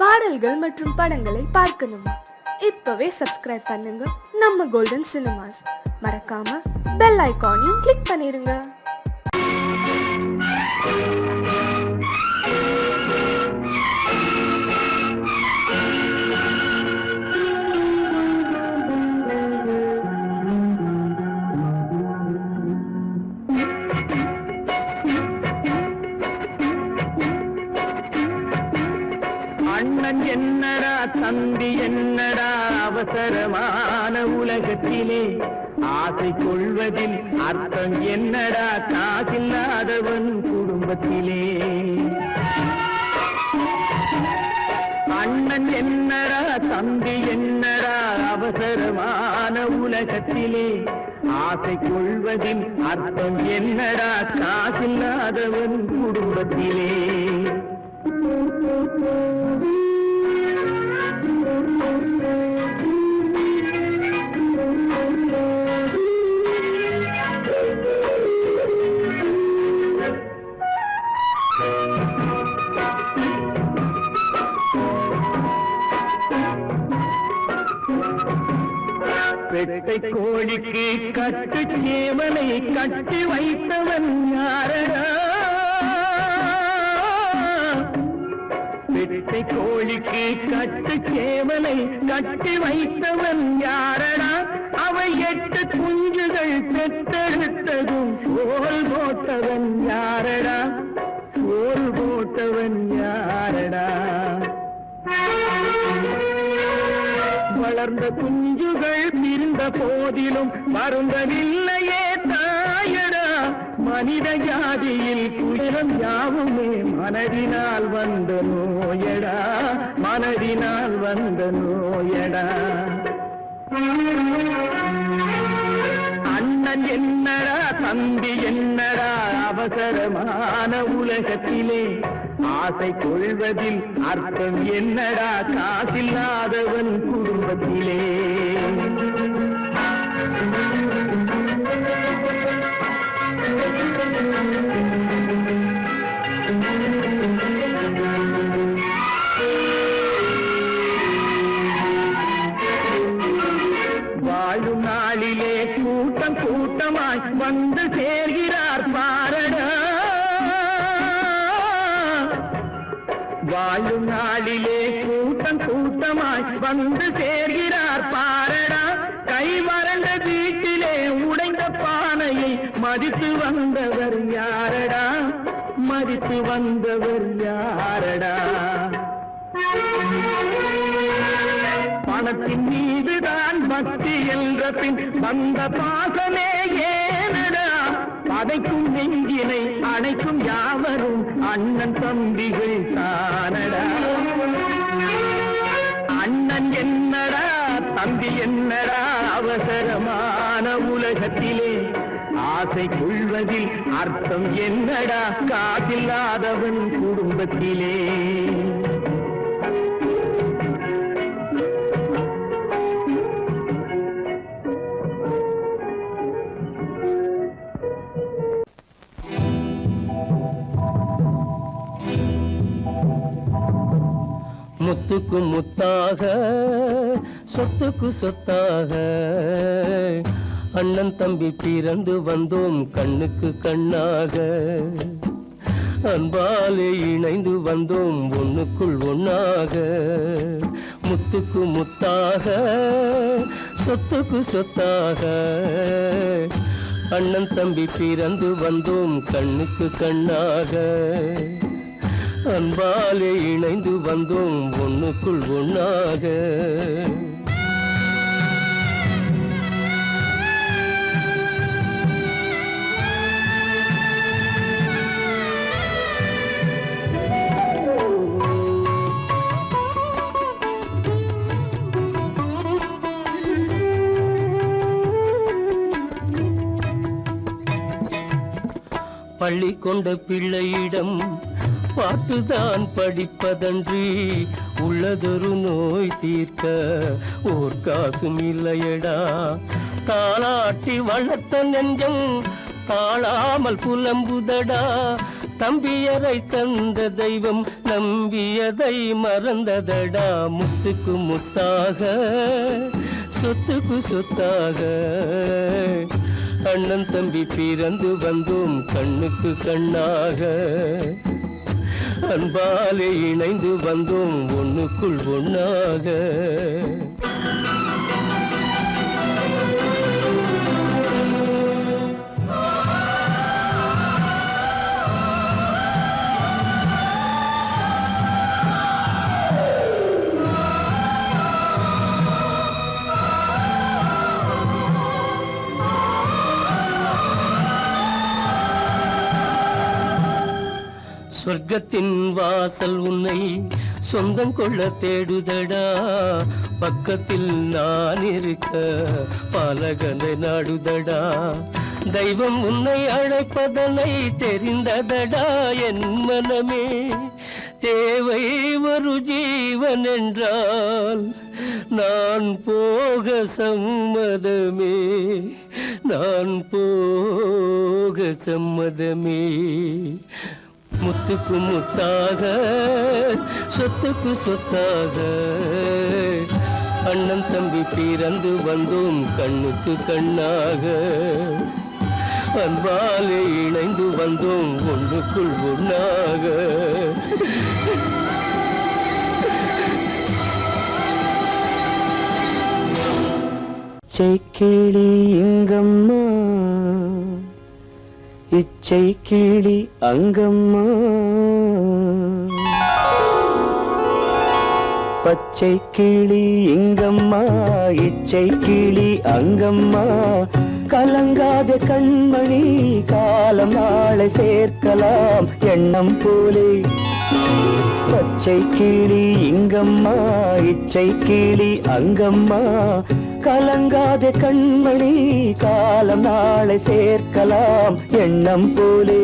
பாடல்கள் மற்றும் படங்களை பார்க்கணுமா? இப்பவே சப்ஸ்கிரைப் பண்ணுங்க நம்ம கோல்டன் சினிமாஸ். மறக்காம பெல் ஐகானையும் கிளிக் பண்ணிருங்க. அண்ணன் என்னடா தம்பி என்னடா அவசரமான உலகத்திலே ஆசை கொள்வதில் அர்த்தம் என்னடா காசில்லாதவன் குடும்பத்திலே. அண்ணன் என்னடா தம்பி என்னடா அவசரமான உலகத்திலே ஆசை கொள்வதில் அர்த்தம் என்னடா காசில்லாதவன் குடும்பத்திலே. பெட்டை கோழிக்கு கட்டு சேவலை கட்டி வைத்தவன் யாரடா? பெட்டை கோழிக்கு கட்டு சேவலை கட்டி வைத்தவன் யாரடா? அவை 8 குஞ்சுகள் பெற்றெடுத்ததும் சோல் போட்டவன் யாரடா? சோல் போட்டவன் யாரடா? வளர்ந்த குஞ்சுகள் பிரிந்த போதிலும் வருந்தவில்லையே தாயடா. மனித ஜாதியில் துயரம் யாவுமே மனதினால் வந்த நோயடா, மனதினால் வந்த நோயடா. அண்ணன் என்னடா தம்பி என்னடா அவசரமான உலகத்திலே ஆசை கொள்வதில் அர்த்தம் என்னடா காசில்லாதவன் குடும்பத்திலே. வாழும் நாளிலே கூட்டம் கூட்டமாய் வந்து சேர்கிறார் பாரடா. வாழும் நாளிலே கூட்டம் கூட்டமாய் வந்து சேர்கிறார் பாரடா. கை வறண்ட வீட்டிலே உடைந்த பானையை மதித்து வந்தவர் யாரடா? மதித்து வந்தவர் யாரடா? பணத்தின் மீதுதான் பக்தி என்ற பின் வந்த பாசமே ஏனடா? பதைக்கும் நெஞ்சினை அணைக்கும் யாவரும் அண்ணன் தம்பிகள் தானடா. அண்ணன் என்னடா தம்பி என்னடா அவசரமான உலகத்திலே ஆசை கொள்வதில் அர்த்தம் என்னடா காசில்லாதவன் குடும்பத்திலே. முத்துக்கு முத்தாக சொத்துக்கு சொத்தாக அண்ணன் தம்பி பிறந்து வந்தோம் கண்ணுக்கு கண்ணாக. அன்பாலே இணைந்து வந்தோம் ஒண்ணுக்குள் ஒண்ணாக. முத்துக்கு முத்தாக சொத்துக்கு சொத்தாக அண்ணன் தம்பி பிறந்து வந்தோம் கண்ணுக்கு கண்ணாக. அன்பாலே இணைந்து வந்தோம் ஒண்ணுக்குள் ஒண்ணாக. பள்ளி கொண்ட பிள்ளையிடம் பாட்டுதான் படிப்பதன்றி உள்ளதொரு நோய் தீர்க்க ஓர் காசும் இல்லையடா. தாளாட்டி வளர்த்த நெஞ்சம் தாழாமல் புலம்புதடா. தம்பியரை தந்த தெய்வம் நம்பியதை மறந்ததடா. முத்துக்கு முத்தாக சொத்துக்கு சொத்தாக அண்ணன் தம்பி பிறந்து வந்தோம் கண்ணுக்கு கண்ணாக. அன்பாலே இணைந்து வந்தோம் ஒண்ணுக்குள் ஒண்ணாக. சொர்க்கத்தின் வாசல் உன்னை சொந்தம் கொள்ள தேடுதடா. பக்கத்தில் நான் இருக்க பாலகனை நாடுதடா. தெய்வம் உன்னை அழைப்பதனை தெரிந்ததடா என் மனமே. தேவை ஒரு ஜீவன் என்றால் நான் போக சம்மதமே. நான் போக சம்மதமே. முத்துக்கு முத்தாக சொத்துக்கு சொத்தாக அண்ணன் தம்பி பிறந்து வந்தோம் கண்ணுக்கு கண்ணாக. அன்பாலே இணைந்து வந்தோம் ஒன்றுக்குள் ஒண்ணாக. கிளி இங்கம்மா இச்சை கிளி அங்கம்மா. பச்சை கிளி இங்கம்மா இச்சை கிளி அங்கம்மா. கலங்காத கண்மணி காலம் நாளை சேர்க்கலாம் எண்ணம் போலே. பச்சை கிளி இங்கம்மா இச்சை கிளி அங்கம்மா. கலங்காத கண்மணி காலம் நாளை சேர்க்கலாம் எண்ணம் போலே.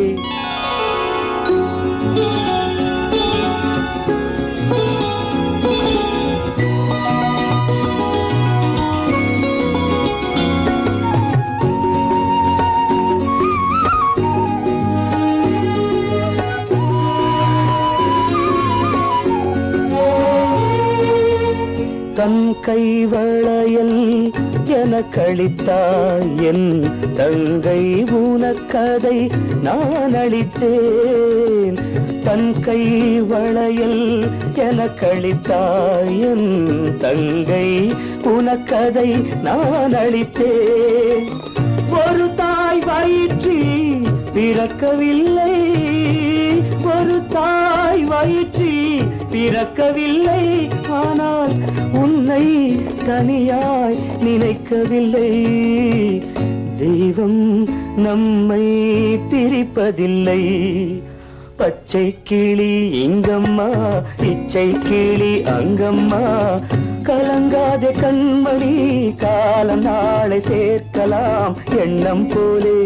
தன் கைவளையல் எனக்களித்தாய் என் தங்கை உனக்கதை நான் அளித்தேன். தன் கைவளையல் எனக்களித்தாய் என் தங்கை உனக்கதை நான் அளித்தேன். ஒரு தாய் வயிற்றில் பிறக்கவில்லை. ஒரு தாய் வயிற்றில் பிறக்கவில்லை. ஆனால் உன்னை தனியாய் நினைக்கவில்லை. தெய்வம் நம்மை பிரிப்பதில்லை. பச்சை கிளி இங்கம்மா இச்சை கிளி அங்கம்மா. கலங்காத கண்மணி காலம் நாளை சேர்க்கலாம் எண்ணம் போலே.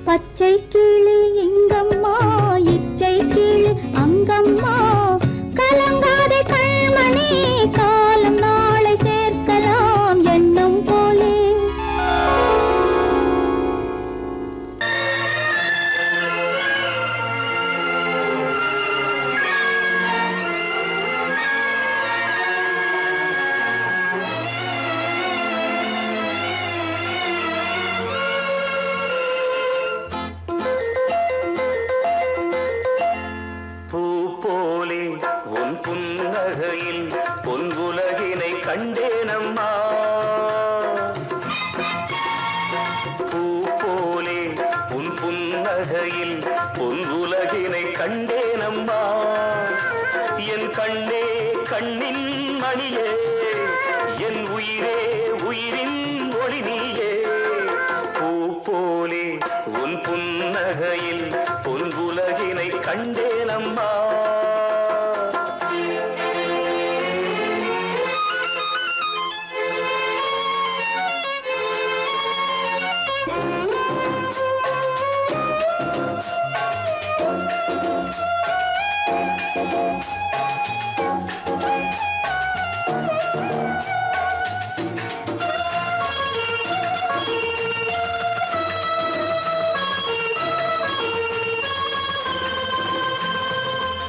பச்சை கிளி எங்கம்மா, இச்சை கிளி அங்கம்மா, கலங்காதே கண்மணி, காலம் நாளை சேர்க்கலாம் எண்ணம் போலே. பொன்னுலகினை கண்டேனம்மா, பூ போலே உன் புன்னகையில் பொன்னுலகினை கண்டேனம்மா. என் கண்ணே கண்ணின் மணியே, என் உயிரே உயிரின் ஒளி நீயே. பூ போலே உன் புன்னகையில் பொன்னுலகினை கண்டேனம்மா.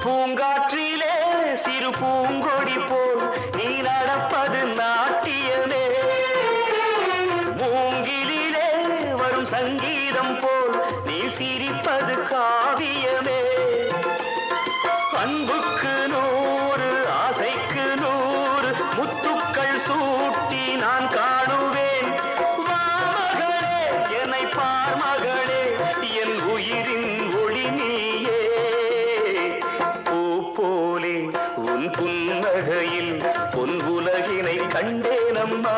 பூங்காற்றிலே சிறு பூங்கொடி போல் நீ நடப்பது நாட்டியமே, மூங்கிலே வரும் சங்கீதம் போல் நீ சிரிப்பது காவியமே. அன்புக்கு 100 ஆசைக்கு 100 முத்துக்கள் சூட்டி நான் காணுவேன். வா மகளே என்னை பார் மகளே, என் உயிரின் ஒளி நீயே. போலே உன் புன்னகையில் பொன் உலகினை கண்டேனம்மா.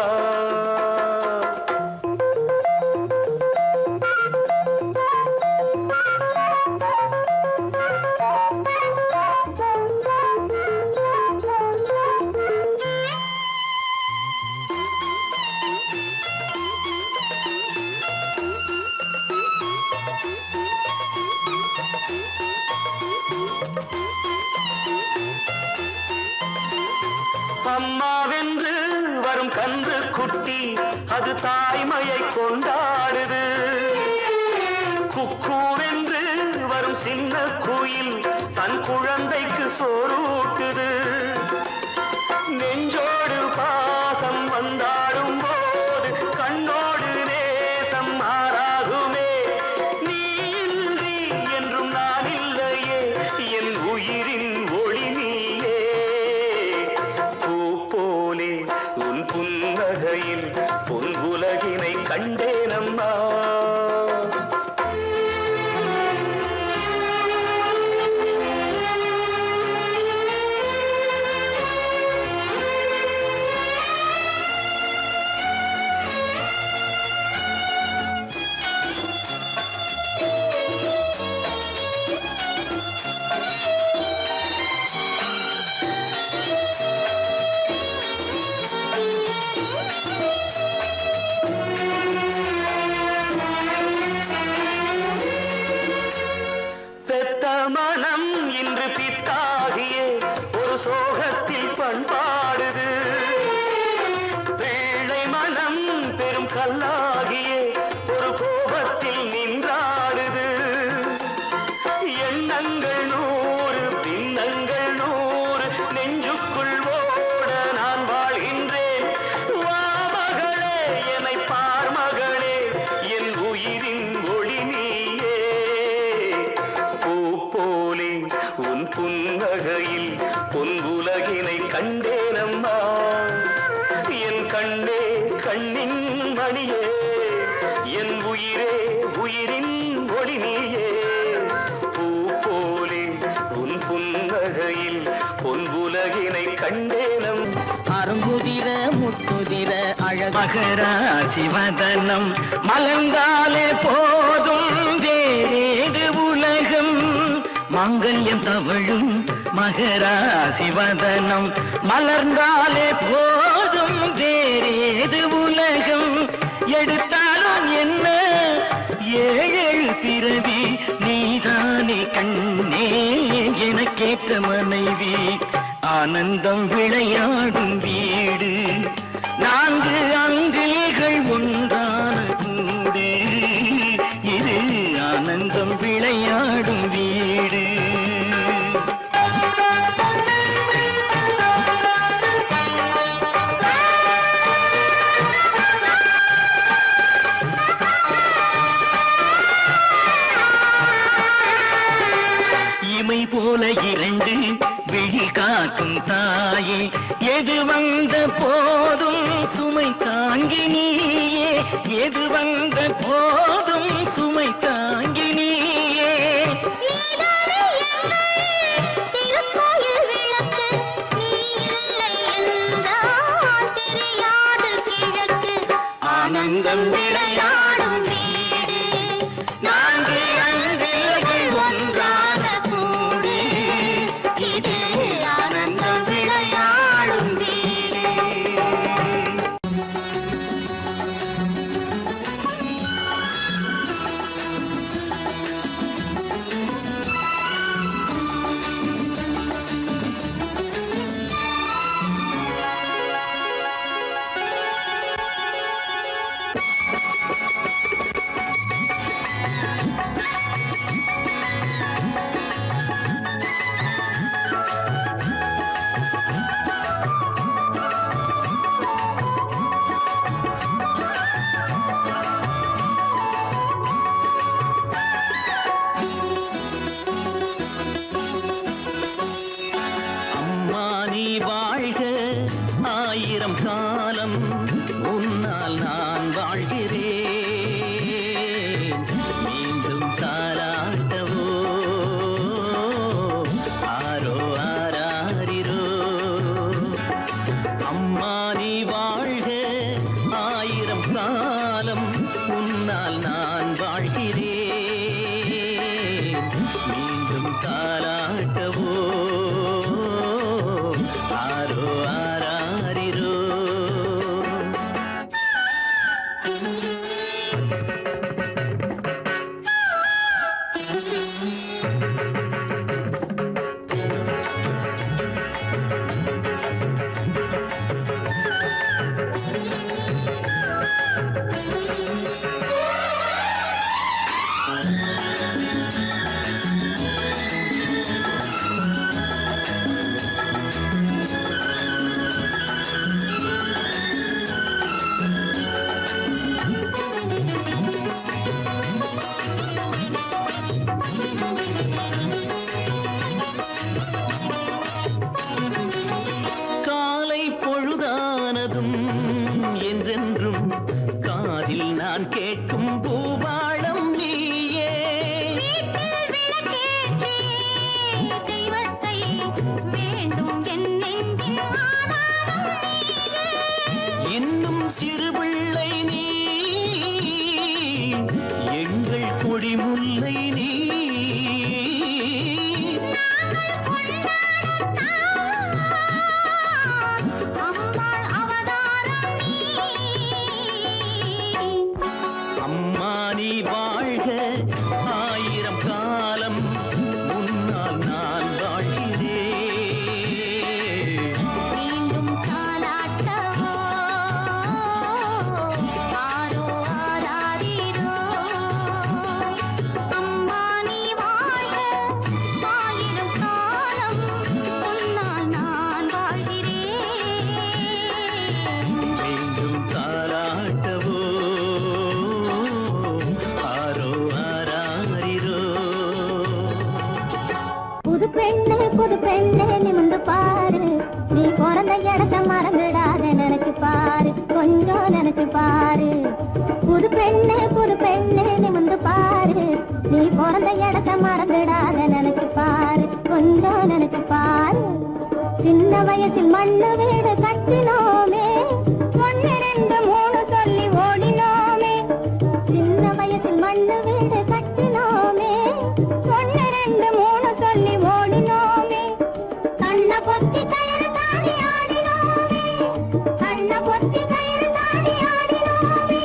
அம்மாவென்று வரும் கன்று குட்டி அது தாய்மையை கொண்டாடுது. குக்கூவென்று வரும் சின்ன குயில் தன் குழந்தைக்கு சோறூட்டுது. நெஞ்சோடு பாசம் வந்தாடும் போது கண்ணோடு நேசம் மாறாகுமே. நீ இன்றி என்றும் நான் இல்லையே, என் உயிரின் ஒளி நீயே. போலே உன் புன்னகையில் பொன் உலகினை கண்டேனம்மா. மனம் இன்று பித்தாகியே ஒரு சோகத்தில் பண்பாடுது. பிள்ளை மனம் பெரும் கல்லாகியே ஒரு கோபத்தில் நின்றாடுது. எண்ணங்கள் 100 பின்னங்கள் 100 நெஞ்சுக்குள் ஓட நான் வாழ்கின்றேன். வா மகளே என்னை பார் மகளே, என் உயிரின் ஒளி நீயே. போலே உன் புன்னகையில் பொன் உலகினை கண்டேனம்மா. என் கண்ணே கண்ணின் மணியே, என் உயிரே உயிரின் ஒளி நீயே. பூ போலே உன் புன்னகையில் பொன் உலகினை கண்டேனம். அருங்குதிர முத்துதிர அழகராசி வதனம் மலர்ந்தாலே போதும் வேறேது உலகம். மாங்கல்யம் தவழும் மகராசி வதனம் மலர்ந்தாலே போதும் வேறேது உலகம். எடுத்தாலும் என்ன 7 பிறவி நீதானே கண்ணே எனக்கேற்ற மனைவி ஆனந்தம் விளையாடும் வீடு நான்கு அங்கில்கள் ஒன்றான கூடு இது ஆனந்தம் விளையாடும் வீடு இமை போல இரண்டு விழி காக்கும் தாயே எது வந்த போதும் சுமை தாங்கி நீயே எது வந்த போதும் சுமை தாங்கி நீயே திருக்கோயில் விளக்கு நீ இல்லை என்றால் தெரியாது கிழக்கு ஆனந்தம் விளையாடும் வீடு நான்கு அங்கில்கள் ஒன்றான கூடு இது ஆனந்தம் விளையாடும் வீடு அம்மா நீ வாழ்க ஆயிரம் காலம் உன்னால் நான் வாழ்கிறேன் மீண்டும் தாலாட்டவோ ஆரோ ஆராரிரோ அம்மா நீ வாழ்க ஆயிரம் காலம் உன்னால் நான் வாழ்கிறேன் மீண்டும் தாலாட்டவோ ஆரோ ஆராரிரோ காலை பொழுதானதும் என்றென்றும் காதில் நான் கேட்கும் பூபாளம் நீயே விளக்கேற்றி தெய்வத்தை வேண்டும் என் நெஞ்சின் ஆதாரம் நீயே. இன்னும் சிறுபிள்ளை நீ எங்கள் கொடிமுல்லை நீ அம்மாள் அவதாரம் நீ. அம்மா நீ வாழ்க ஆயிரம் காலம் முன்னால் நான் வாழ்கிறேன் மீண்டும் தாலாட்டவோ ஆரோ ஆராரிரோ அம்மா நீ வாழ்க ஆயிரம் காலம் உன்னால் நான் வாழ்கிறேன் மீண்டும் தாலாட்டவோ ஆரோ ஆராரிரோ புது பெண்ணே நிமிந்து பாரு நீ பிறந்த இடத்த மறந்துடாத நினைச்சு பாரு கொஞ்சம் நினைச்சு பாரு புது பெண்ணே நிமிந்து பாரு நீ பிறந்த இடத்த மறந்துடாத நினைச்சு பாரு கொஞ்சம் நினைச்சு பாரு சின்ன வயசில் மண்ணு வீடு கட்டினோமே 1 2 3 சொல்லி ஓடினோமே சின்ன வயசில் மண்ணு வீடு கட்டினோமே 1 2 3 சொல்லி ஓடினோமே கண்ண பொத்தி கயிறு தாண்டி ஆடினோமே கண்ண பொத்தி கயிறு தாண்டி ஆடினோமே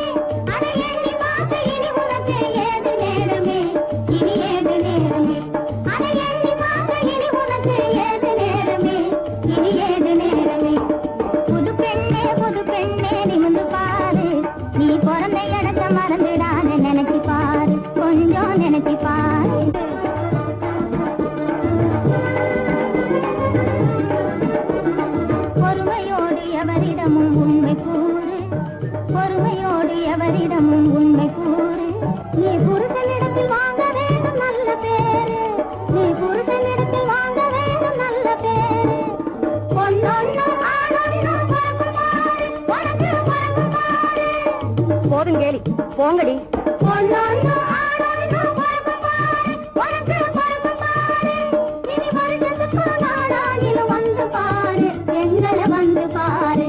அதை எண்ணி பார்த்து இனி உனக்கு ஏது நேரமே புருஷனிடத்தில் வாங்க வேண்டும் நல்ல பேரு நீ புருஷனிடத்தில் வாங்க வேண்டும் நல்ல பேரு பொன்னொன்னு ஆணொன்னு பறக்குமாறு உனக்கு பறக்குமாறு போதும் கேலி போங்கடி பொன்னொன்னு ஆணொன்னு பறக்குமாறு உனக்கு பறக்குமாறு இனி வருஷத்துக்கு நாளாகிலும் வந்து பாரு எங்களை வந்து பாரு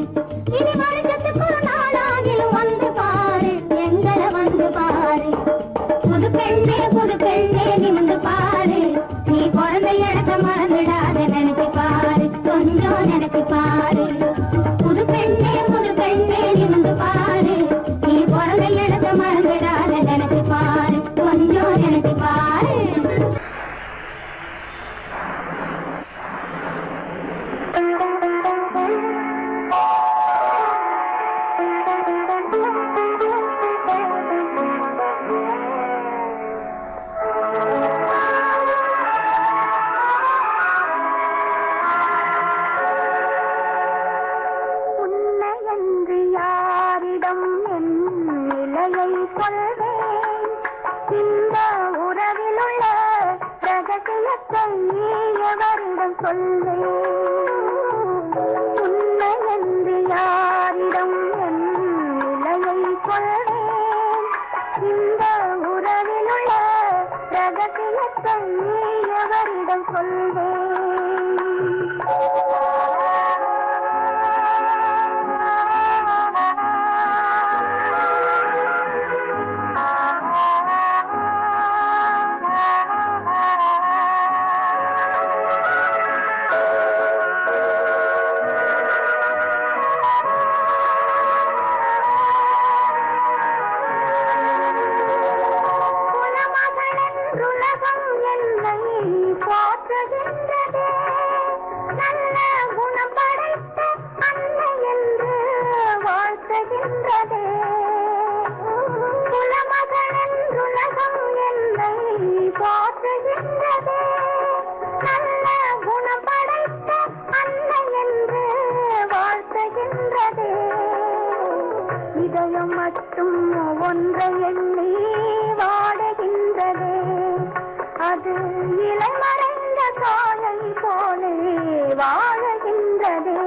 இனி வருஷத்துக்கு நாளாகிலும் வந்து பாரு எங்களை வந்து பாரு புது பெண்ணே நிமிந்து பாரு நீ பிறந்த இடத்த மறந்துடாத நினைச்சு பாரு கொஞ்சம் நினைச்சு பாரு புது பெண்ணே நிமிந்து பாரு நீ பிறந்த இடத்த மறந்துடாத நினைச்சு பாரு கொஞ்சம் நினைச்சு பாரு உன்னையன்று யாரிடம் என் நிலையை சொல்வேன் இந்த உறவிலுள்ள ரகசியத்தை எவரிடம் சொல்வேன் உன்னையன்று யாரிடம் என் நிலையை சொல்வேன் இந்த உறவிலுள்ள ரகசியத்தை எவரிடம் சொல்வேன் குலமகளென்றுலகம் என்னை போற்றுகின்றதே நல்ல குணம் படைத்த அன்னை என்று வாழ்த்துகின்றதே குலமகளென்றுலகம் என்னை போற்றுகின்றதே நல்ல குணம் படைத்த அன்னை என்று வாழ்த்துகின்றதே இதயம் மட்டும் ஒன்றை எண்ணி வாடுகின்றதே அது இளமறைந்த காலை போலே வாழுகின்றதே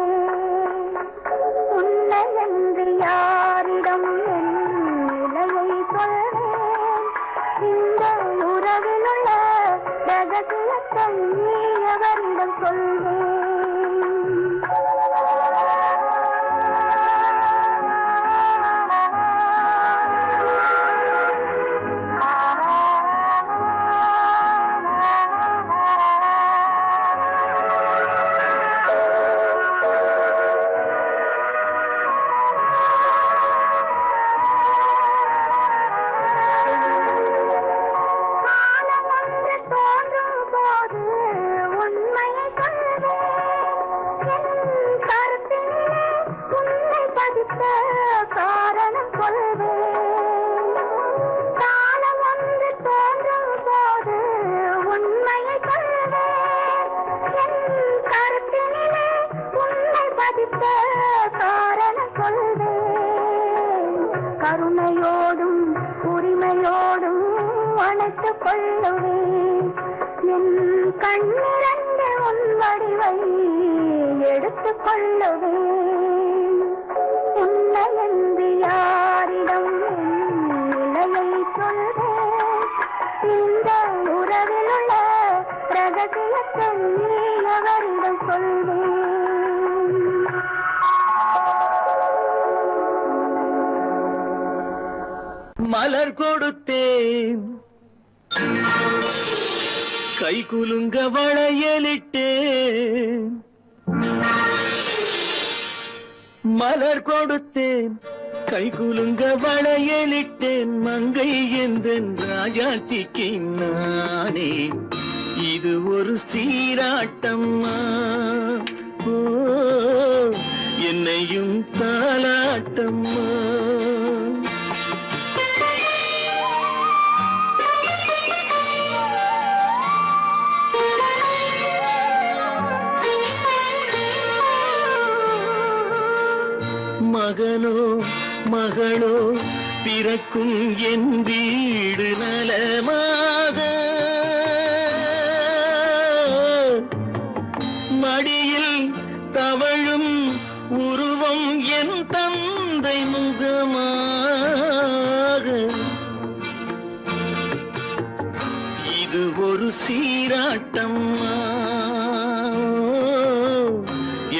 உன்னை என்று யாரிடம் என் நிலையை சொல்வேன் இந்த உறவிலுள்ள ரகசியத்தை எவரிடம் சொல்வேன் காரணம் கொள்வேன் காலம் ஒன்று தோன்றும் போது உண்மையை கொள்வேன் என் கருத்தினிலே உண்மை பதித்த காரணம் கொள்வேன் கருணையோடும் உரிமையோடும் அணைத்துக் கொள்ளுவேன் என் கண்ணிரண்டு உன் வடிவை எடுத்துக் கொள்ளுவேன் உன்னை என்று யாரிடம் நிலையை சொல்வேன் இந்த உறவிலுள்ள ரகசியத்தை எவரிடம் சொல்வேன் மலர் கொடுத்தேன் கை குலுங்க வளையலிட்டேன் மலர் கொடுத்தேன் கை குலுங்க வளையலிட்டேன் மங்கை எந்தன் ராஜாத்திக்கு நானே இது ஒரு சீராட்டம்மா ஓ என்னையும் தாலாட்டம்மா மகனோ மகளோ பிறக்கும் என் வீடு நலமாக மடியில் தவழும் உருவம் என் தந்தை முகமாக இது ஒரு சீராட்டம்மா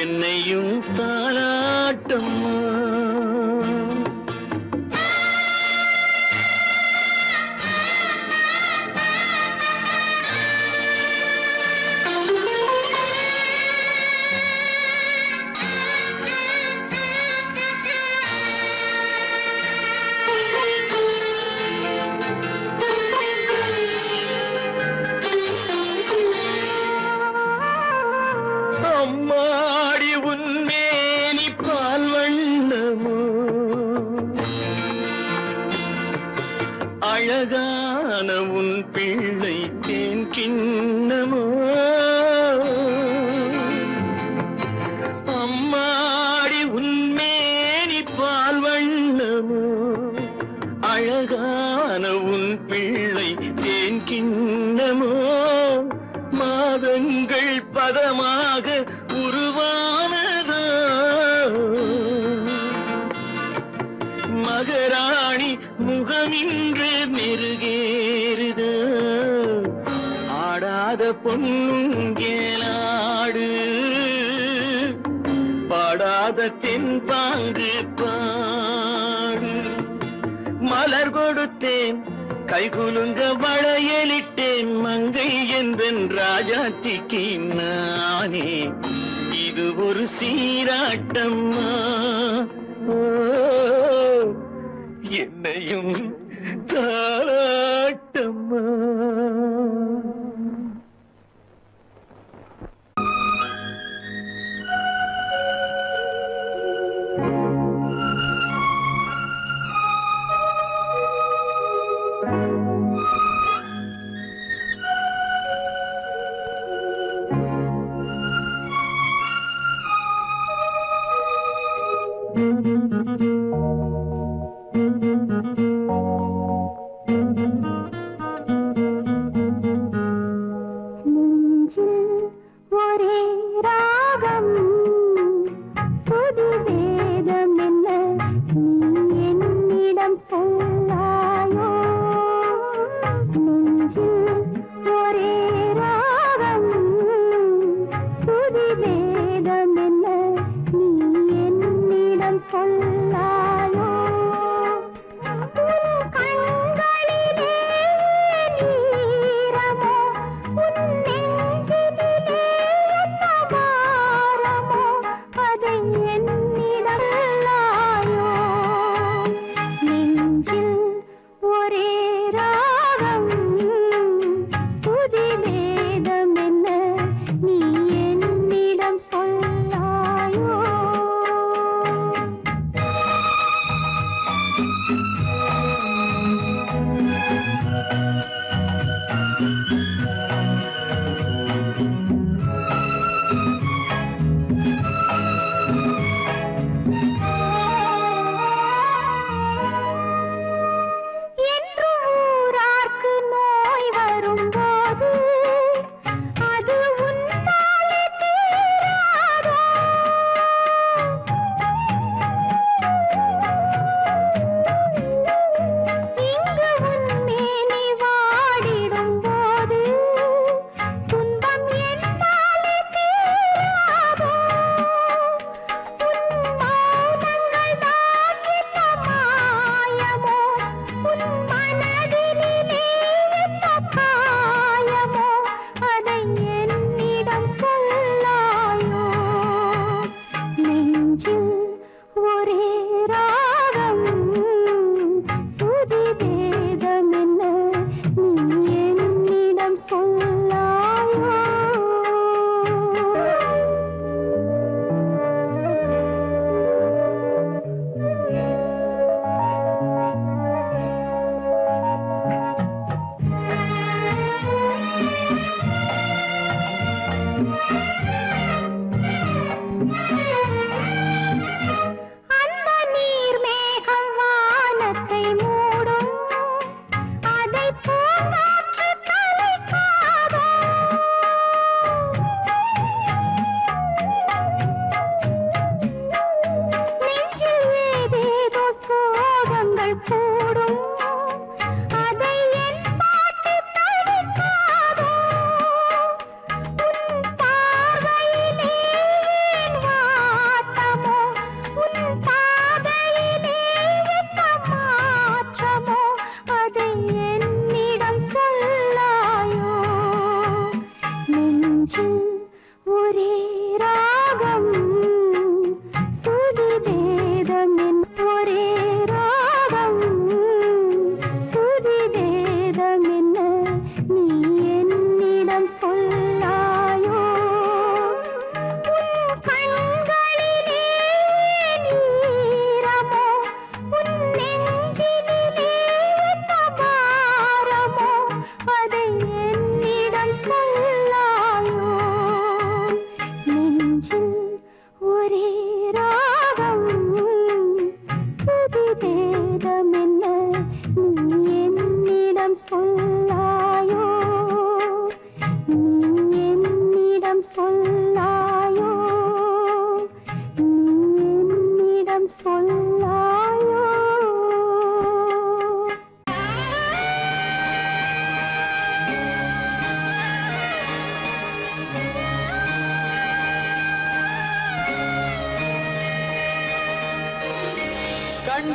என்னையும் தாலாட்டம்மா அம்மாடி உன்மேனி பால் வண்ணமோ அழகான உன் பிள்ளை தேன் கிண்ணமோ அம்மாடி உன்மேனி பால் வண்ணமோ அழகான உன் பிள்ளை தேன் கிண்ணமோ மாதங்கள் பதமாக உருவானதோ மகராணி முகமின்று மெருகேறுதோ ஆடாத பொன்னுங்கேலாடு பாடாத தென்பாங்கு பாடு மலர் கொடுத்தேன் கைகுலுங்க வளையலிட்டேன் மங்கை எந்தன் ராஜாத்திக்கு நானே இது ஒரு சீராட்டம்மா ஓ, என்னையும் தாராட்டம்மா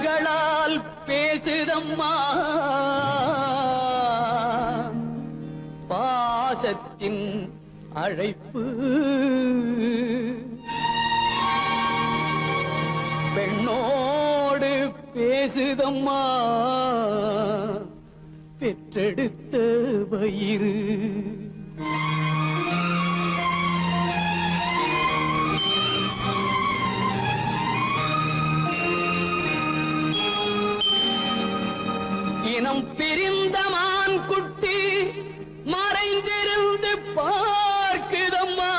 கண்களால் பேசுதம்மா பாசத்தின் அழைப்பு பெண்ணோடு பேசுதம்மா பெற்றெடுத்த வயிறு இனம் பிரிந்த மான் குட்டி மறைந்திருந்து பார்க்குதம்மா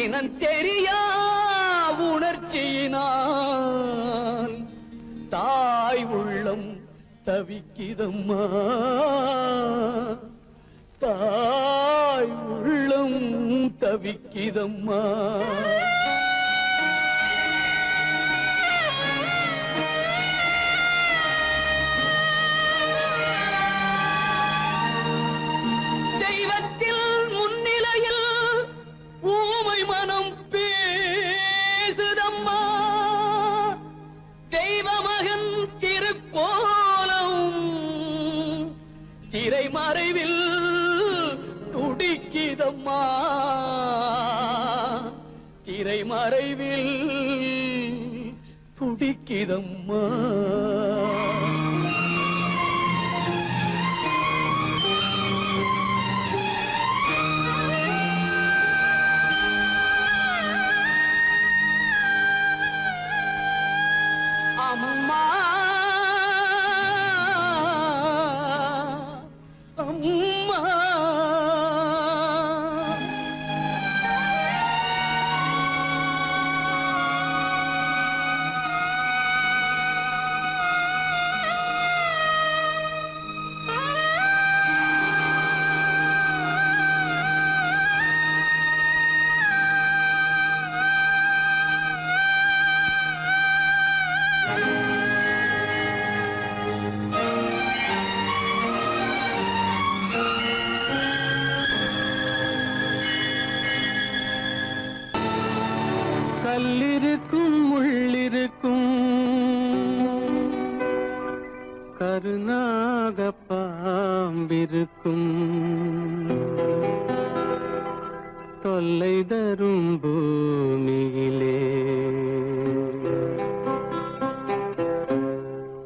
இனம் தெரியா உணர்ச்சியினால் தாய் உள்ளம் தவிக்குதம்மா தாய் உள்ளம் தவிக்குதம்மா தெய்வத்தில் முன்னிலையில் ஊமை மனம் பேசுதம்மா தெய்வமகன் திருக்கோலம் திரைமறைவில் துடிக்குதம்மா திரைமறைவில் துடிக்குதம்மா அம்மா அம்மா கல்லிருக்கும் முள்ளிருக்கும் கருநாக பாம்பிருக்கும் தொல்லை தரும் பூமியிலே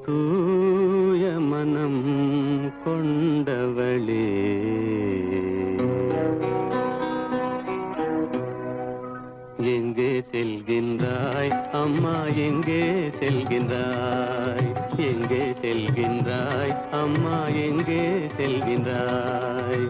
தூய மனம் கொண்டவளே எங்கே செல்கின்றாய் அம்மா எங்கே செல்கின்றாய் எங்கே செல்கின்றாய் அம்மா எங்கே செல்கின்றாய்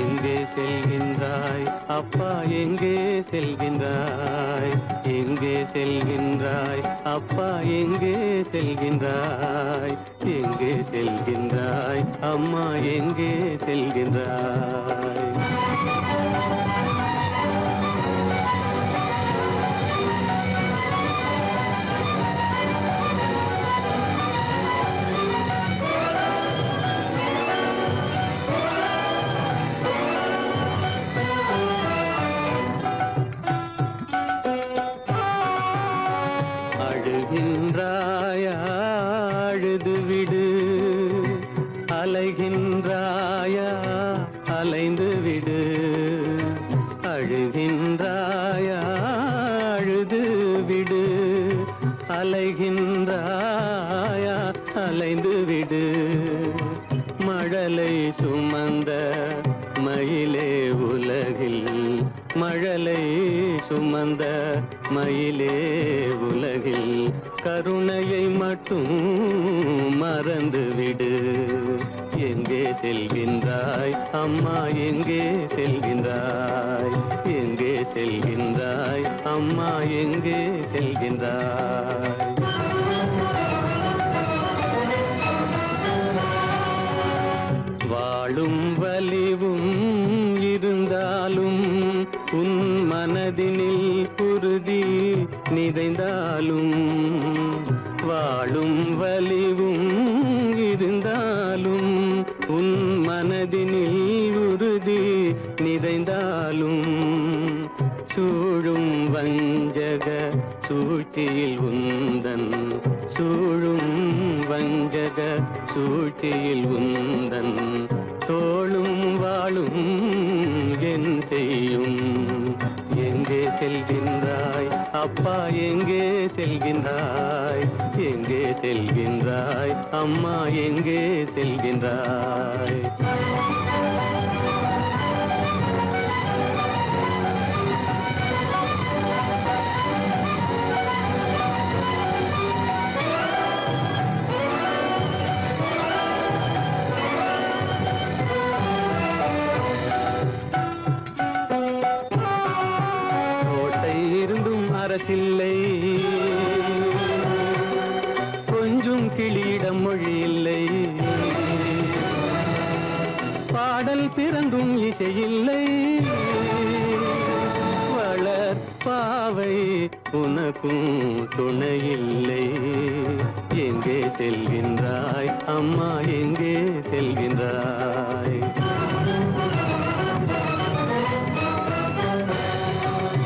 எங்கே செல்கின்றாய் அப்பா எங்கே செல்கின்றாய் எங்கே செல்கின்றாய் அப்பா எங்கே செல்கின்றாய் எங்கே செல்கின்றாய் அம்மா எங்கே செல்கின்றாய் அழுகின்றாயா அழுது விடு அலைகின்றாயா அலைந்து விடு அழுகின்றாயா அழுது விடு அலைகின்றாயா அலைந்து விடு மழலை சுமந்த மயிலே உலகில் மழலை சுமந்த மயிலே உலகில் கருணையை மட்டும் மறந்துவிடு எங்கே செல்கின்றாய் அம்மா எங்கே செல்கின்றாய் எங்கே செல்கின்றாய் அம்மா எங்கே செல்கின்றாய் வாழும் வலிவும் இருந்தாலும் உன் மனதினில் உறுதி நிறைந்தாலும் வாழும் வலிவும் இருந்தாலும் உன் மனதினில் உறுதி நிறைந்தாலும் சூழ்ச்சியில் உந்தன் சூழும் வஞ்சக சூழ்ச்சியில் உந்தன் தோளும் வாழும் என் செய்யும். எங்கே செல்கின்றாய் அப்பா, எங்கே செல்கின்றாய்? எங்கே செல்கின்றாய் அம்மா, எங்கே செல்கின்றாய்? அரசில்லை, கொஞ்சம் கிளியிடம் மொழி இல்லை, பாடல் பிறந்தும் இசையில்லை, வளர் பாவை உனக்கும் துணையில்லை. எங்கே செல்கின்றாய் அம்மா, எங்கே செல்கின்றாய்?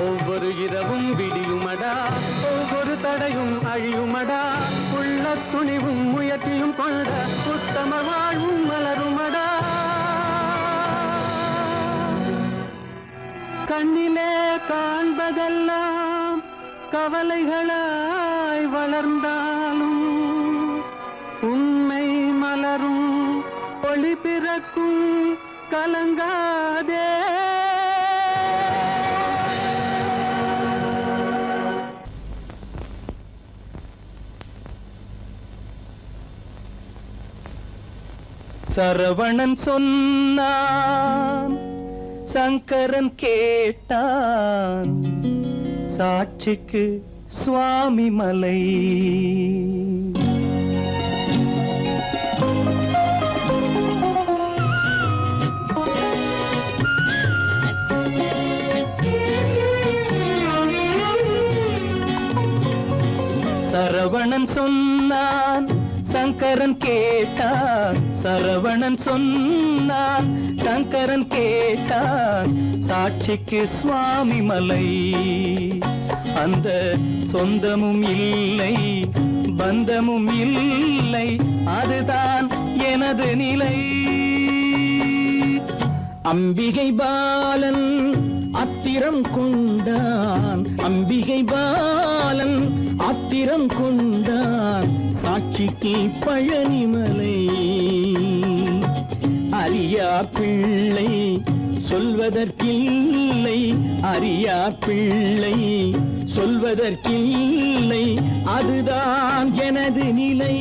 ஒவ்வொரு இரவும் விடியுமடா, ஒவ்வொரு தடையும் அழியுமடா, உள்ள துணிவும் முயற்சியும் கொண்ட உத்தம வாழ்வும் மலருமடா. கண்ணிலே காண்பதெல்லாம் கவலைகளாய் வளர்ந்தாலும் உண்மை மலரும், ஒளி பிறக்கும், கலங்காதே. சரவணன் சொன்னான், சங்கரன் கேட்டான், சாட்சிக்கு சுவாமி மலை. சரவணன் சொன்னான், சங்கரன் கேட்டான், சரவணன் சொன்னான், சங்கரன் கேட்டான், சாட்சிக்கு சுவாமி மலை. அந்த சொந்தமும் இல்லை, பந்தமும் இல்லை, அதுதான் எனது நிலை. அம்பிகை பாலன் அத்திரம் கொண்டான், அம்பிகை பாலன் ஆத்திரம் கொண்டான், சாட்சிக்கு பழனிமலை. அறியா பிள்ளை சொல்வதற்கில்லை, அறியா பிள்ளை சொல்வதற்கில்லை, அதுதான் எனது நிலை.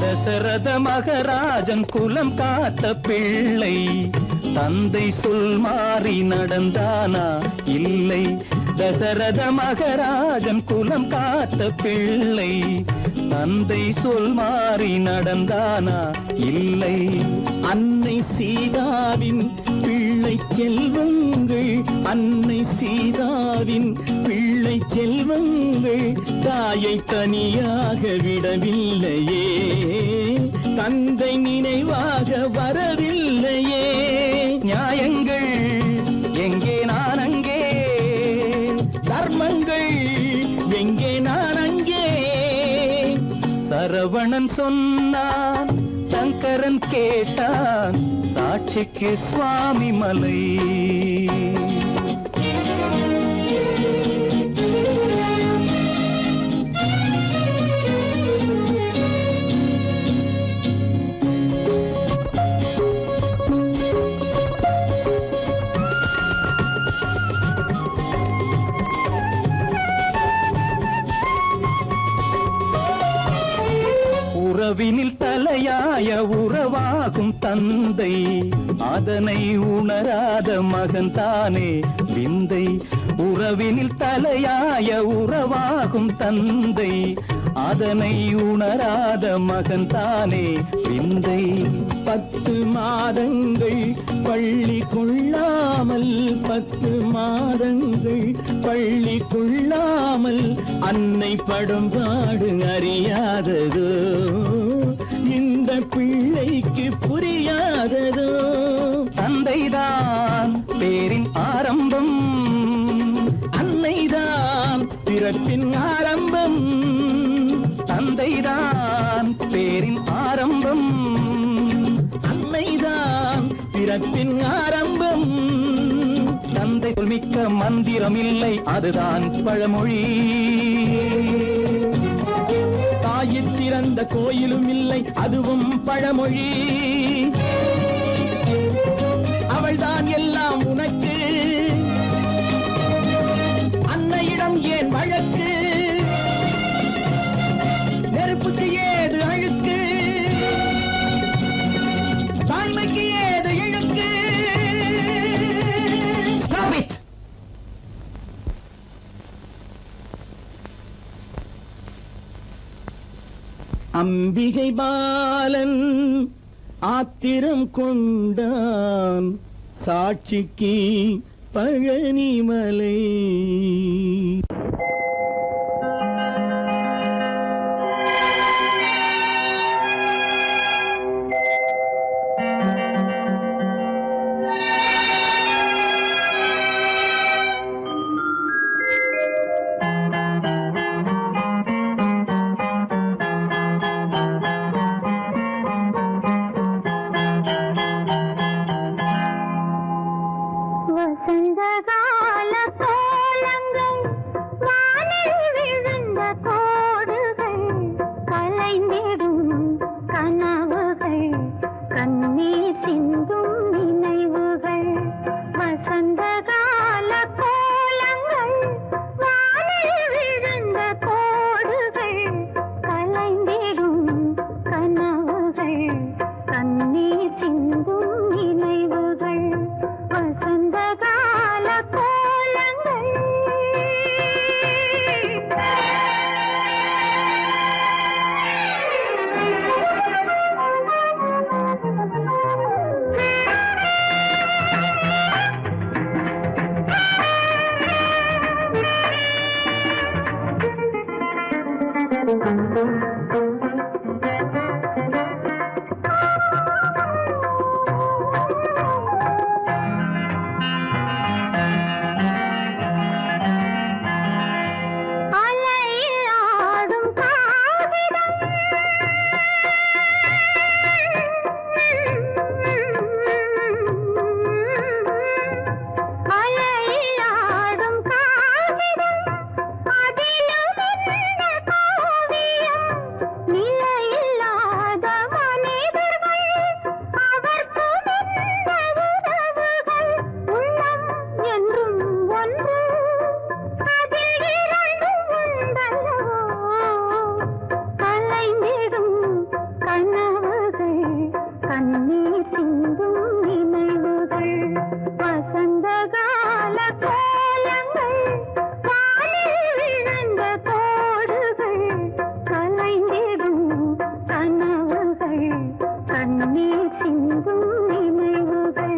தசரத மகராஜன் குலம் காத்த பிள்ளை, தந்தை சொல் மாறி நடந்தானா இல்லை. தசரத மகராஜன் குலம் காத்த பிள்ளை, தந்தை சொல் மாறி நடந்தானா இல்லை. அன்னை சீதாவின் பிள்ளை செல்வங்கள், அன்னை சீதாவின் பிள்ளை செல்வங்கள் தாயை தனியாக விடவில்லையே, தந்தை நினைவாக வரவில்லையே. நியாயங்கள் எங்கே நான் அங்கே, தர்மங்கள் எங்கே நான் அங்கே. சரவணன் சொன்னான், சங்கரன் கேட்டான், சாட்சிக்கு சுவாமி மலை. உறவினில் தலையாய உறவாகும் தந்தை, அதனை உணராத மகன் தானே விந்தை. உறவினில் தலையாய உறவாகும் தந்தை, அதனை உணராத மகன் தானே விந்தை. 10 மாதங்கள் பள்ளி கொள்ளாமல் 10 மாதங்கள் பள்ளி கொள்ளாமல் அன்னை படும்பாடு அறியாததோ இந்த பிள்ளைக்கு புரியாததோ. தந்தைதான் பேரின் ஆரம்பம், அன்னைதான் பிறப்பின் ஆரம்பம். தந்தைதான் பேரின் ஆரம்பம், அன்னைதான் பிறப்பின் ஆரம்பம். தந்தை சொல்மிக்க மந்திரம் இல்லை, அதுதான் பழமொழி. தாயிற் திறந்த கோயிலும் இல்லை, அதுவும் பழமொழி. அவள்தான் எல்லாம் உனக்கு, அன்னையிடம் ஏன் வழக்கு? நெருப்புக்கு ஏது அழுக்கு, தாய்மைக்கு ஏது இழுக்கு? Stop it! அம்பிகை பாலன் ஆத்திரம் கொண்டான், சாட்சிக்கு பழனிமலை. வசந்தகால கோலங்கள், வானில் விழுந்த கோடுகள், கலைந்திடும் கனவுகள், கண்ணீர் சிந்தும் நினைவுகள். வசந்தகால கோலங்கள், வானில் விழுந்த கோடுகள், கலைந்திடும் கனவுகள், கண்ணீர் சிந்தும் நினைவுகள். வசந்தகால கோலங்கள். அலையில் ஆடும் காவிடம், அலையில் ஆடும் காவிடம், அதிலும் என்ன காவியம்? நிலையில்லாத மனிதர்கள், அவர்க்கும் என்ன உறவுகள்? உள்ளம் என்றும் ஒன்று, அதில் இரண்டும் உண்டல்லவோ? கலைந்திடும் கனவுகள், கண்ணீர் சிந்தும் நினைவுகள். வசந்தகால கோலங்கள், வானில் விழுந்த கோடுகள், கலைந்திடும் கனவுகள், கண்ணீர் சிந்தும் நினைவுகள்.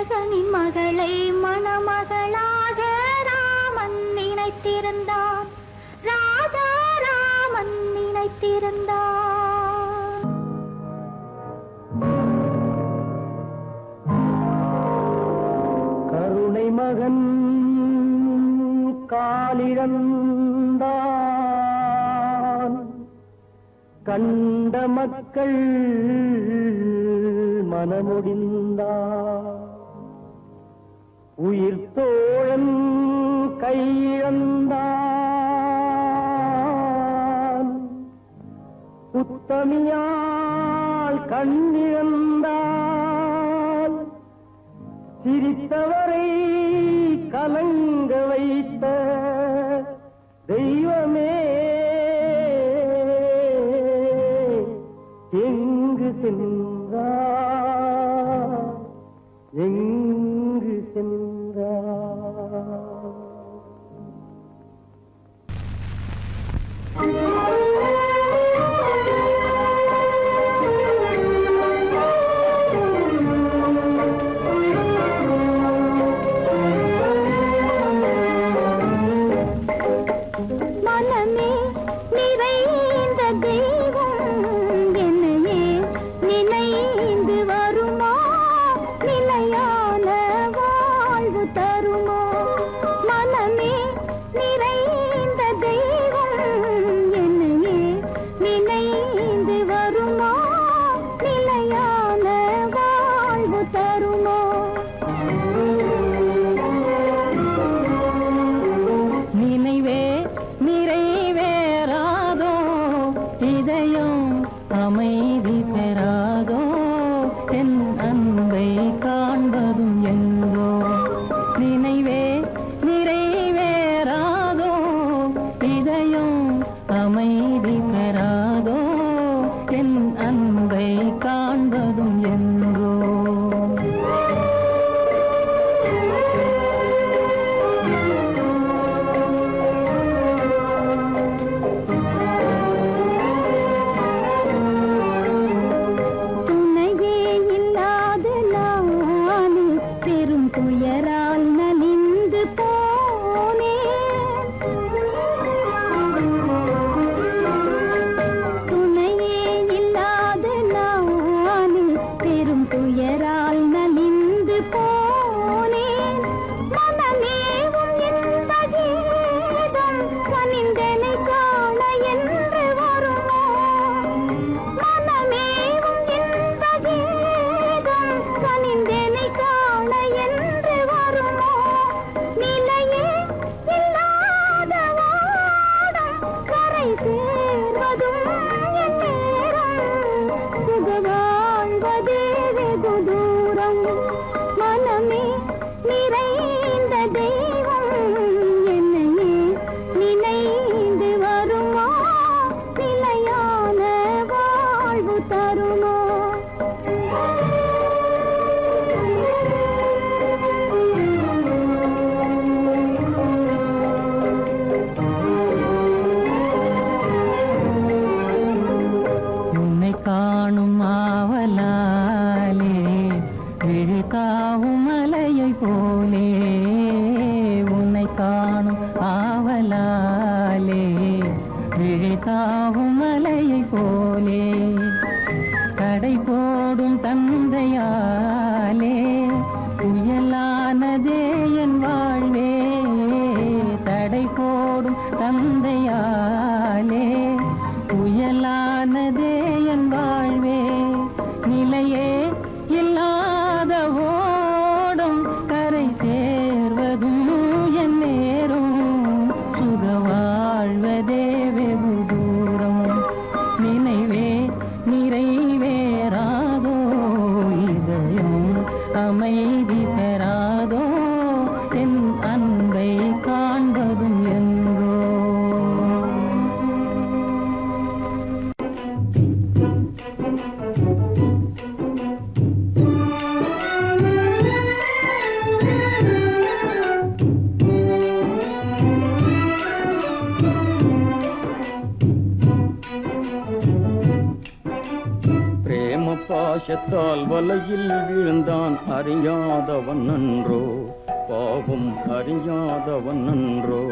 தசரதனின் மகளை மணமகளாக ராமன் நினைத்திருந்தான். ராஜா ராமன் நினைத்திருந்தான். கருணை மகன் காலிழந்தான், கண்ட மக்கள் மனமுடிந்தான். உயிர் தோழன் கையிழந்தான், உத்தமியால் கண்ணிழந்தால், சிரித்தவரை கலங்க வைத்த தெய்வமே எங்கு சென்றார், எங்கு சென்றார்? மனமே நிறைந்த தெய்வம் என்னையே நினைந்து வருமா, நிலையான வாழ்வு தருமா. மனமே நிறைந்த தெய்வம் என்னையே நினைந்து வருமா, நிலையான வாழ்வு தருமா. நினைவே நிறைவேறாதோ, இதயம் அமைதி பெறாதோ, என் அன்பை காண்பதும் என்றோ. நினைவே நிறைவேறாதோ, இதயம் அமைதி பெறாதோ, என் அன்பை காண்பதும் என்றோ. துணையே இல்லாத நானே பெரும் துயரால் நலிந்து போனேன். துணையே இல்லாத நானே பெரும் துயரால் நலிந்து போனேன். மனமேவும் இந்த கீதம் கனிந்தனை காண என்று வருமோ. மனமேவும் இந்த கீதம் கனிந்தனை காண என்று வருமோ. நிலையே இல்லாத வாடம் கரை சேர்வதும் என் நேரம், சுக வாழ்வதே வெகு தூரம். மனமே நிறைந்த தெய்வம் என்னையே நினைந்து வருமா, நிலையான வாழ்வு தருமா. உன்னை காணும் ஆவலாலே விழிகாவும் மலையை போலே. உன்னை காணும் ஆவலாலே விழிகாவும் மலையை போலே. கடை போடும் தந்தையாலே புயலானதே என் வாழ்வே. தடை போடும் தந்தையாலே புயலானதே என் வாழ்வே. நிலையே இல்லாத ஓடும் கரை சேர்வதும் என் நேரும், சுக வாழ்வதே வெகு தூரம். நினைவே நிறைவேறாதோ, இதயம் அமைதி பெறாதோ, என் அன்பை காண்பதும் என்றோ. பாசத்தால் வலையில் வீழ்ந்தான் அறியாதவன் நன்றோ, பாவம் அறியாதவன் நன்றோ.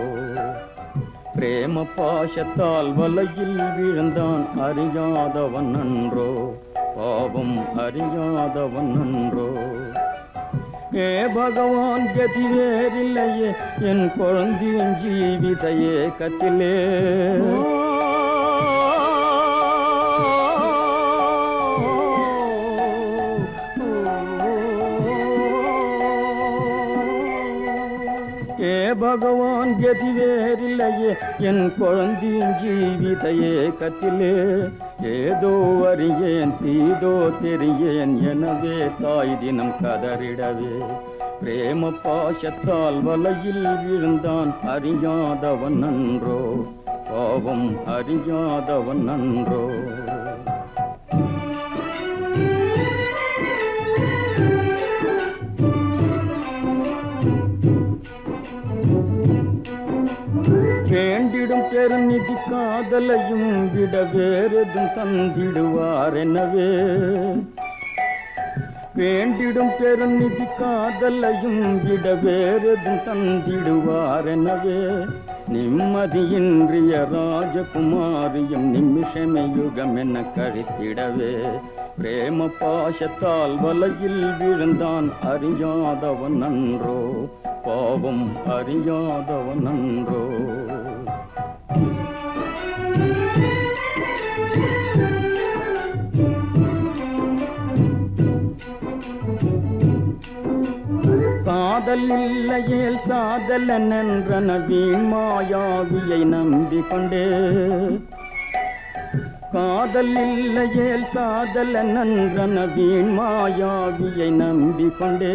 பிரேம பாசத்தால் வலையில் வீழ்ந்தான் அறியாதவன் நன்றோ, பாவம் அறியாதவன் நன்றோ. ஏ பகவான் கதி வேறில்லையே என் குழந்தையின் ஜீவித ஏக்கத்திலே. ஏ பகவான் கதி வேறில்லையே என் குழந்தையின் ஜீவித ஏக்கத்திலே. ஏதோ அறியேன் தீதோ தெரியேன் எனவே தாய் தினம் கதறிடவே. பிரேம பாசத்தால் வலையில் விழுந்தான் அறியாதவன் நன்றோ, பாவம் அறியாதவன் நன்றோ. வேண்டிடும் பெருநிதி காதலையும் விட வேறெதும் தந்திடுவார் எனவே. வேண்டிடும் பெருநிதி காதலையும் விட வேறெதும் தந்திடுவார் எனவே. நிம்மதியின்றிய ராஜகுமாரியும் நிமிஷமே யுகம் என கழித்திடவே. பிரேம பாசத்தால் வலையில் விழுந்தான் அறியாதவன் நன்றோ, பாவம் அறியாதவன் நன்றோ. காதல் இல்லையேல் சாதலன் என்றன வீண் மாயாவியை நம்பிக்கொண்டே. காதல் இல்லையேல் சாதலன் என்றன வீண் மாயாவியை நம்பிக்கொண்டே.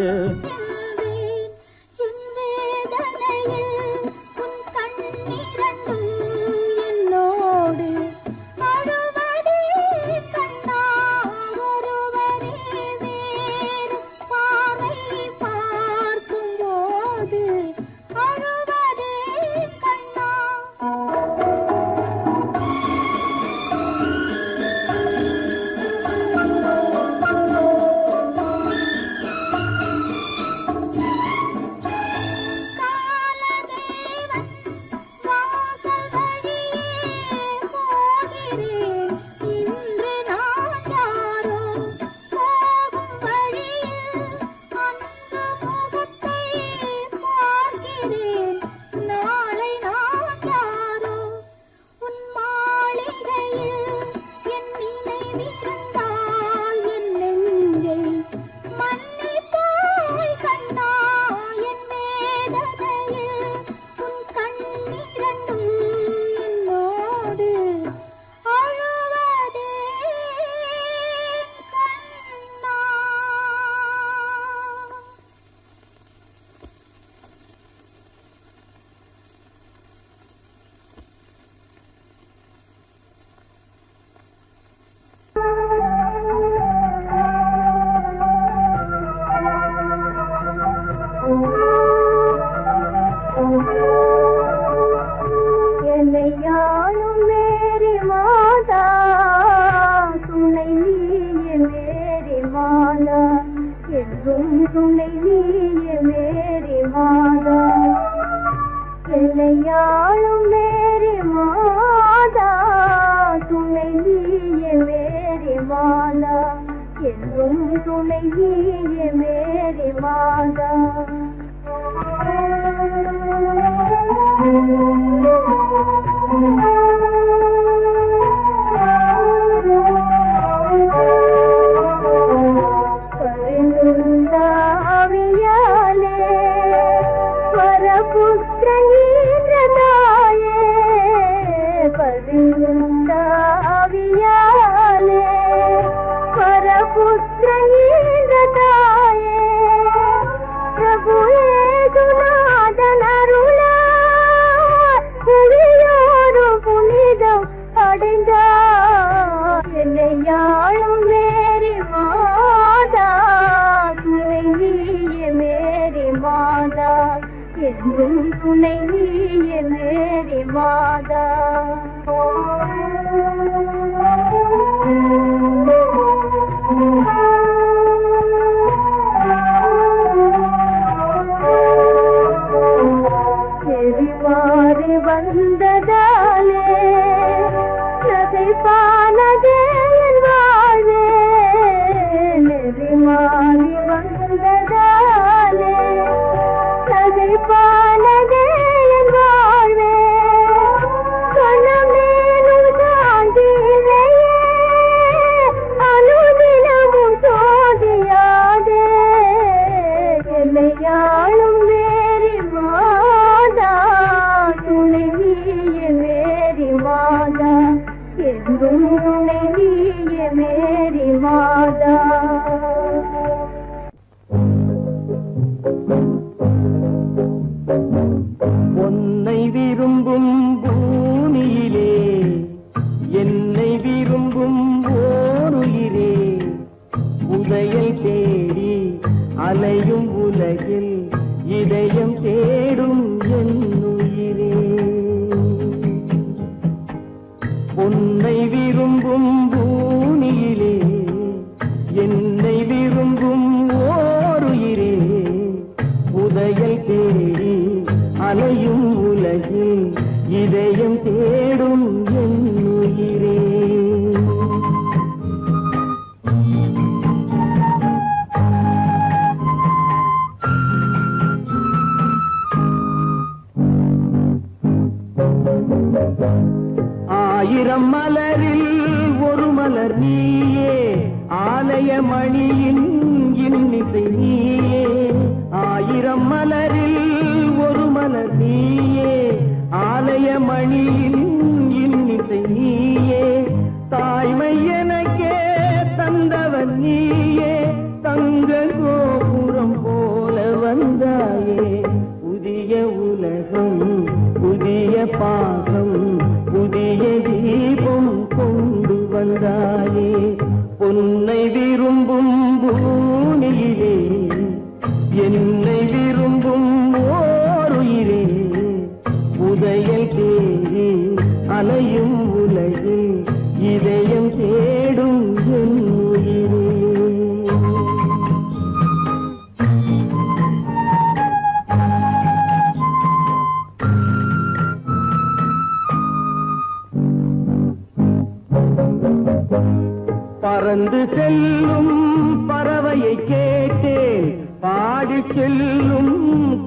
துணை நீயே மேரி மாதா. துணை நீயே மேரி மாதா. உன்னை விரும்பும் பூமியிலே என்னை விரும்பும் ஓருயிரே, உதயை தேடி அலையும் உலகில் இதயம் தேடும் என் உயிரே. உன்னை விரும்பும் பூமியிலே என்னை விரும்பும் ஓருயிரே, உதயை தேடி அலையும் உலகில் இதயம் தேடும் என் உயிரே. ஆயிரம் மலரில் ஒரு மலர் நீயே, ஆலய மணியின் இன்னிசை நீயே. ஆயிரம் மலரில் ஒரு மலர் நீயே, ஆலய மணியின் இன்னிசை நீயே. தாய்மை எனக்கே தந்தவன் நீயே, தங்க கோபுரம் போல வந்தாயே. புதிய உலகம் புதிய பாசம் புதிய தீபம் கொண்டு வந்தாயே. பொன்னை விரும்பும் பூமியிலே என்னை விரும்பும் ஓருயிரே, உதயம் தேடி அலையும் உலகில் இதயம் தேடும் என் உயிரே. பறந்து செல்லும் பறவையை கேட்டேன், பாடி செல்லும்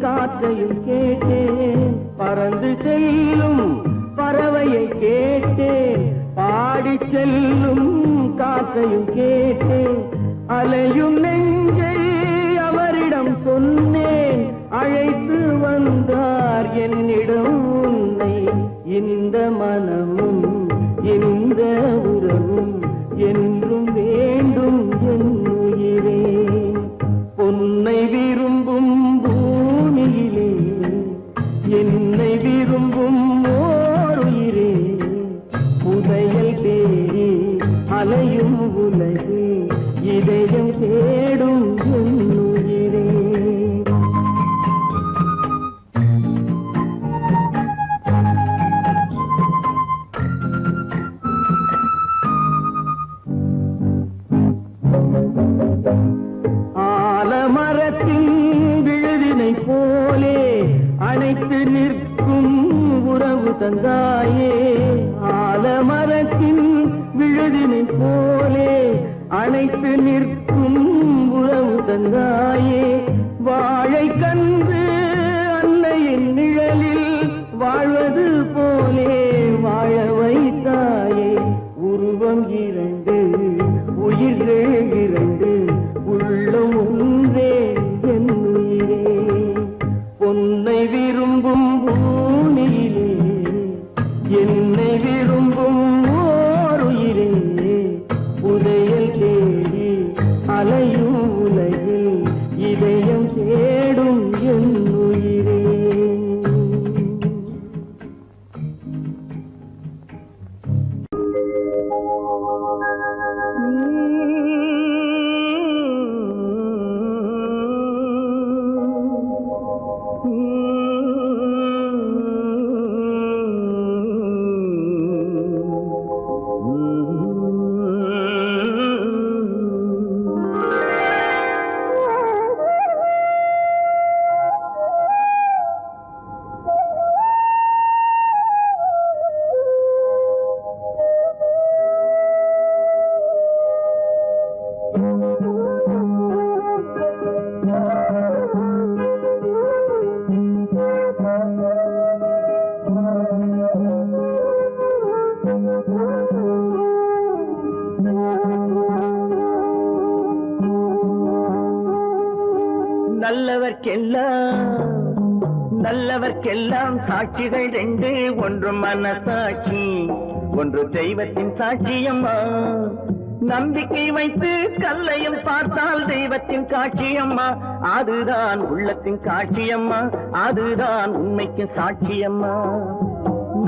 காற்றையும் கேட்டேன். பறந்து செல்லும் பறவையை கேட்டேன், பாடி செல்லும் காற்றையும் கேட்டேன். அலையும் நெஞ்சை அவரிடம் சொன்னேன், அழைத்து வந்தார் என்னிடம் உன்னை. இந்த மனமும் இந்த உறவும் என்றும் வேண்டும் என் உயிரே. பொன்னை விரும்பும் பூமியிலே என்னை விரும்பும் ஓருயிரே, உதயல் தேடி அலையும் உலகு இதயம் தேடும் என் உயிரே. ஆலமரத்தின் விழுதினை போலே அணைத்து நிற்கும் உறவு தந்தாயே. ஆலமரத்தின் விழுதினை போலே அணைத்து நிற்கும் உறவு தந்தாயே. வாழை கன்று அன்னையின் நிழலில் வாழ்வது போலே வாழ வைத்தாயே. உருவம் இரண்டு உயிர்கள் இரண்டு, உள்ளம் ஒன்றே என் உயிரே. பொன்னை விரும்பும் பூமியிலே என்னை விரும்பும் ஓருயிரே, உதயல் தேடி அலையும் உலகில் இதயம் தேடும் என் உயிரே. நல்லவர்க்கெல்லாம் சாட்சிகள் ரெண்டு, ஒன்று மனசாட்சி ஒன்று தெய்வத்தின் சாட்சியம்மா. நம்பிக்கை வைத்து கல்லையும் பார்த்தால் தெய்வத்தின் காட்சியம்மா. அதுதான் உள்ளத்தின் காட்சியம்மா, அதுதான் உண்மைக்கு சாட்சியம்மா.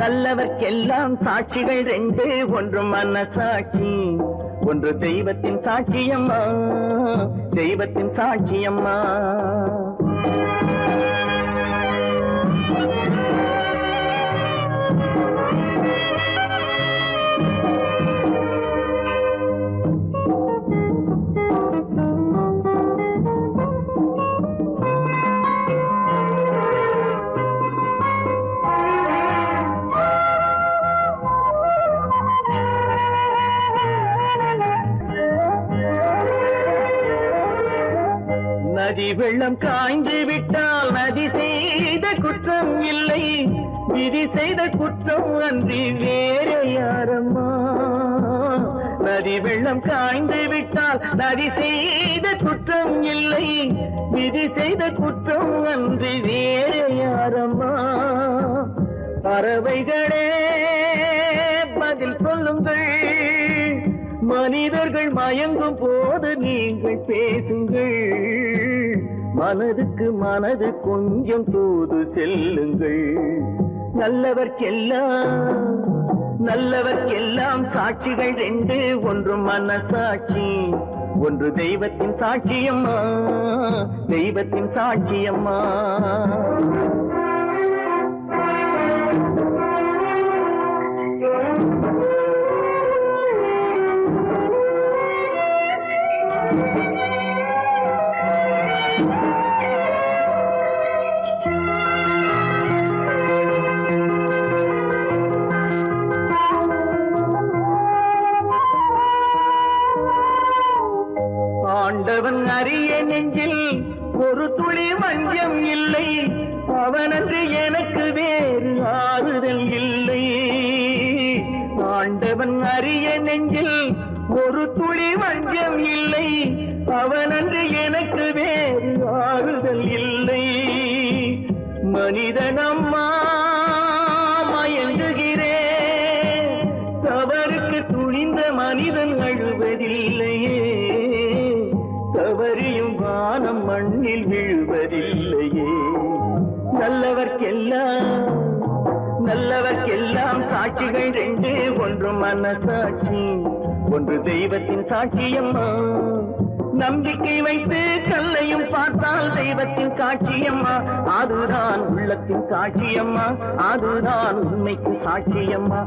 நல்லவர்க்கெல்லாம் சாட்சிகள் ரெண்டு, ஒன்று மனசாட்சி, ஒன்று தெய்வத்தின் சாட்சியம்மா, தெய்வத்தின் சாட்சியம்மா. நதி வெள்ளம் காய்ந்து விட்டால் நதி செய்த குற்றம் இல்லை, விதி செய்த குற்றம் அன்றி வேறு யாரம்மா. நதி வெள்ளம் காய்ந்து விட்டால் நதி செய்த குற்றம் இல்லை, விதி செய்த குற்றம் அன்றி வேறு யாரம்மா. பறவைகளே பதில் சொல்லுங்கள், மனிதர்கள் மயங்கும் போது நீங்கள் பேசுங்கள். மனதுக்கு மனது கொஞ்சம் தூது செல்லுங்கள். நல்லவர்க்கெல்லாம் சாட்சிகள் ரெண்டு, ஒன்று மனசாட்சி, ஒன்று தெய்வத்தின் சாட்சியம்மா, தெய்வத்தின் சாட்சியம்மா. ஆண்டவன் அறிய நெஞ்சில் ஒரு துளி வஞ்சம் இல்லை, அவனன்று எனக்கு வேறு ஆறுதல் இல்லை. ஆண்டவன் அறிய நெஞ்சில் ஒரு துளி வஞ்சம் இல்லை, அவனன்று எனக்கு வேறு ஆறுதல் இல்லை. மனிதனம்மா மயங்குகிறேன், தவறுக்கு துணிந்த மனிதன் அழுவதில்லையே, தவறியும் வானம் மண்ணில் விழுவதில்லையே. நல்லவர்க்கெல்லாம் சாட்சிகள் ரெண்டு, ஒன்று மனசாட்சி, ஒன்று தெய்வத்தின் சாட்சியம்மா. நம்பிக்கை வைத்து கல்லையும் பார்த்தால் தெய்வத்தின் காட்சியம்மா, அதுதான் உள்ளத்தின் காட்சியம்மா, அதுதான் உண்மைக்கு சாட்சியம்மா.